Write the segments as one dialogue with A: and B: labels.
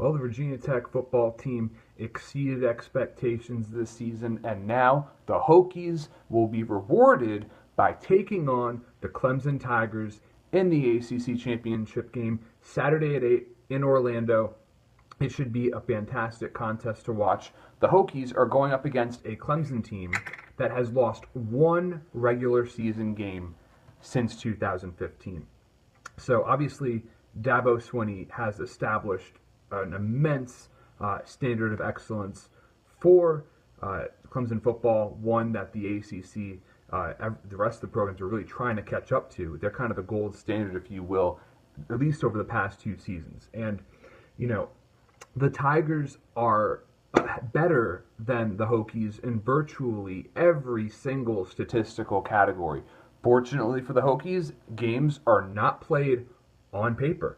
A: Well, the Virginia Tech football team exceeded expectations this season, and now the Hokies will be rewarded by taking on the Clemson Tigers in the ACC championship game Saturday at 8 in Orlando. It should be a fantastic contest to watch. The Hokies are going up against a Clemson team that has lost one regular season game since 2015. So obviously, Dabo Swinney has established an immense standard of excellence for Clemson football, one that the ACC, the rest of the programs are really trying to catch up to. They're kind of the gold standard, if you will, at least over the past two seasons. And, you know, the Tigers are better than the Hokies in virtually every single statistical category. Fortunately for the Hokies, games are not played on paper.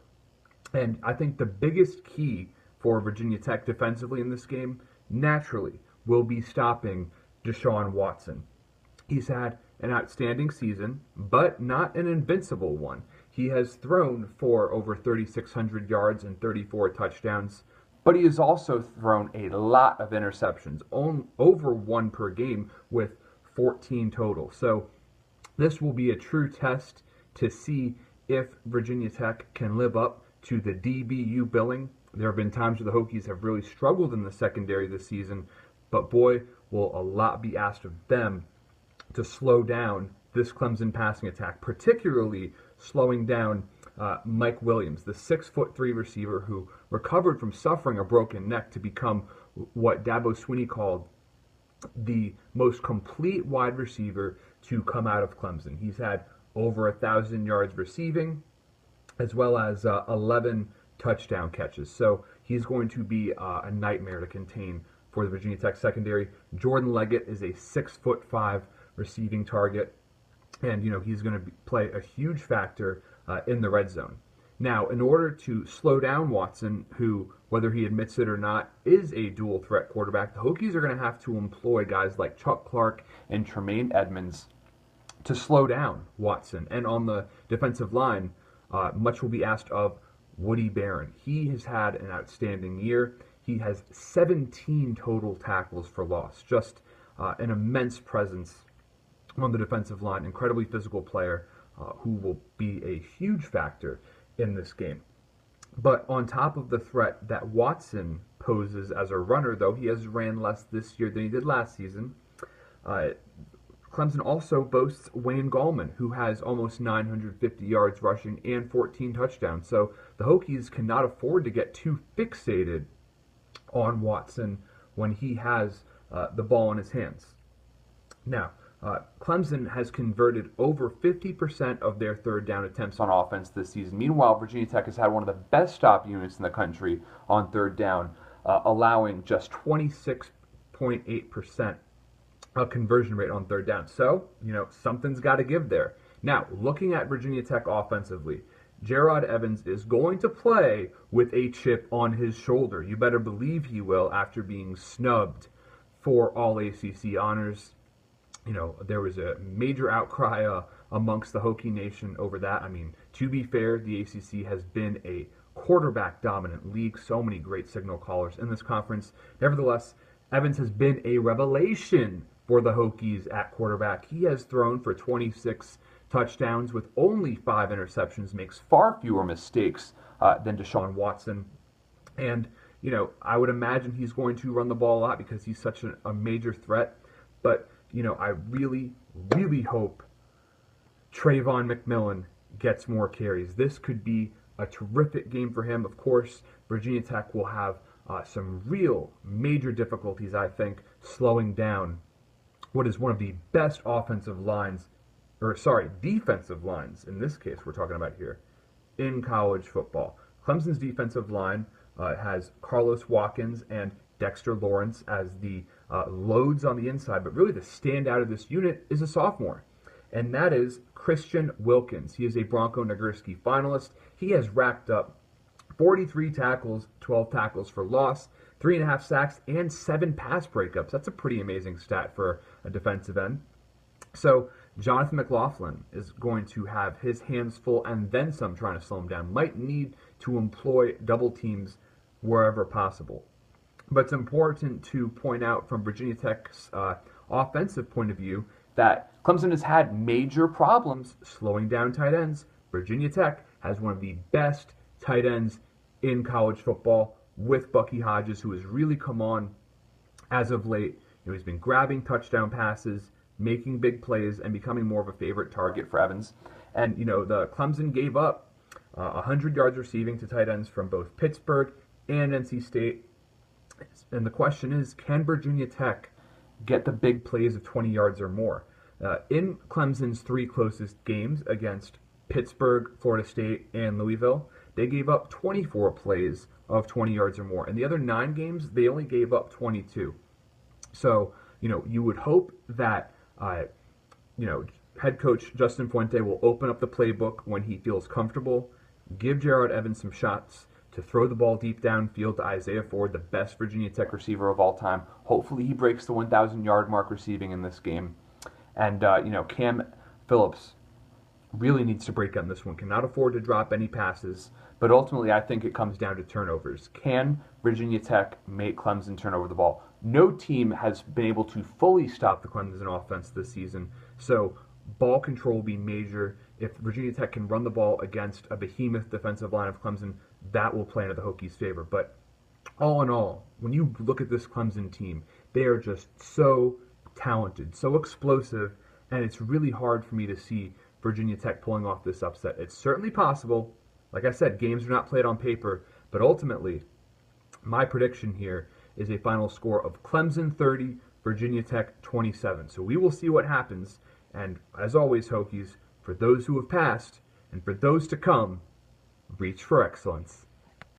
A: And I think the biggest key for Virginia Tech defensively in this game, naturally, will be stopping Deshaun Watson. He's had an outstanding season, but not an invincible one. He has thrown for over 3,600 yards and 34 touchdowns, but he has also thrown a lot of interceptions, over one per game with 14 total. So this will be a true test to see if Virginia Tech can live up to the DBU billing. There have been times where the Hokies have really struggled in the secondary this season, but boy, will a lot be asked of them to slow down this Clemson passing attack, particularly slowing down Mike Williams, the 6'3" receiver who recovered from suffering a broken neck to become what Dabo Swinney called the most complete wide receiver to come out of Clemson. He's had over 1,000 yards receiving, as well as 11 touchdown catches. So he's going to be a nightmare to contain for the Virginia Tech secondary. Jordan Leggett is a 6'5" receiving target, and he's going to play a huge factor in the red zone. Now, in order to slow down Watson, who, whether he admits it or not, is a dual threat quarterback, the Hokies are going to have to employ guys like Chuck Clark and Tremaine Edmonds to slow down Watson. And on the defensive line, much will be asked of Woody Barron. He has had an outstanding year. He has 17 total tackles for loss. Just an immense presence on the defensive line. Incredibly physical player who will be a huge factor in this game. But on top of the threat that Watson poses as a runner, though he has ran less this year than he did last season, Clemson also boasts Wayne Gallman, who has almost 950 yards rushing and 14 touchdowns. So the Hokies cannot afford to get too fixated on Watson when he has the ball in his hands. Now, Clemson has converted over 50% of their third down attempts on offense this season. Meanwhile, Virginia Tech has had one of the best stop units in the country on third down, allowing just 26.8% a conversion rate on third down. So, something's got to give there. Now, looking at Virginia Tech offensively, Gerard Evans is going to play with a chip on his shoulder. You better believe he will after being snubbed for all ACC honors. There was a major outcry amongst the Hokie Nation over that. I mean, to be fair, the ACC has been a quarterback-dominant league. So many great signal callers in this conference. Nevertheless, Evans has been a revelation for the Hokies at quarterback. He has thrown for 26 touchdowns with only 5 interceptions, makes far fewer mistakes than Deshaun Watson. And, I would imagine he's going to run the ball a lot because he's such a major threat. But, I really, really hope Trayvon McMillan gets more carries. This could be a terrific game for him. Of course, Virginia Tech will have some real major difficulties, I think, slowing down what is one of the best defensive lines in this case we're talking about here, in college football. Clemson's defensive line has Carlos Watkins and Dexter Lawrence as the loads on the inside, but really the standout of this unit is a sophomore, and that is Christian Wilkins. He is a Bronco Nagurski finalist. He has racked up 43 tackles, 12 tackles for loss, 3.5 sacks, and 7 pass breakups. That's a pretty amazing stat for a defensive end. So Jonathan McLaughlin is going to have his hands full and then some trying to slow him down. Might need to employ double teams wherever possible. But it's important to point out from Virginia Tech's offensive point of view that Clemson has had major problems slowing down tight ends. Virginia Tech has one of the best tight ends in college football with Bucky Hodges, who has really come on as of late. He's been grabbing touchdown passes, making big plays, and becoming more of a favorite target for Evans. And, the Clemson gave up 100 yards receiving to tight ends from both Pittsburgh and NC State. And the question is, can Virginia Tech get the big plays of 20 yards or more? In Clemson's 3 closest games against Pittsburgh, Florida State, and Louisville, they gave up 24 plays of 20 yards or more. In the other 9 games, they only gave up 22. So, you would hope that, head coach Justin Fuente will open up the playbook when he feels comfortable, give Gerard Evans some shots to throw the ball deep downfield to Isaiah Ford, the best Virginia Tech receiver of all time. Hopefully he breaks the 1,000-yard mark receiving in this game. And, Cam Phillips really needs to break out in this one. Cannot afford to drop any passes. But ultimately, I think it comes down to turnovers. Can Virginia Tech make Clemson turn over the ball? No team has been able to fully stop the Clemson offense this season. So ball control will be major. If Virginia Tech can run the ball against a behemoth defensive line of Clemson, that will play into the Hokies' favor. But all in all, when you look at this Clemson team, they are just so talented, so explosive, and it's really hard for me to see Virginia Tech pulling off this upset. It's certainly possible. Like I said, games are not played on paper, but ultimately, my prediction here is a final score of Clemson 30, Virginia Tech 27. So we will see what happens, and as always, Hokies, for those who have passed, and for those to come, reach for excellence.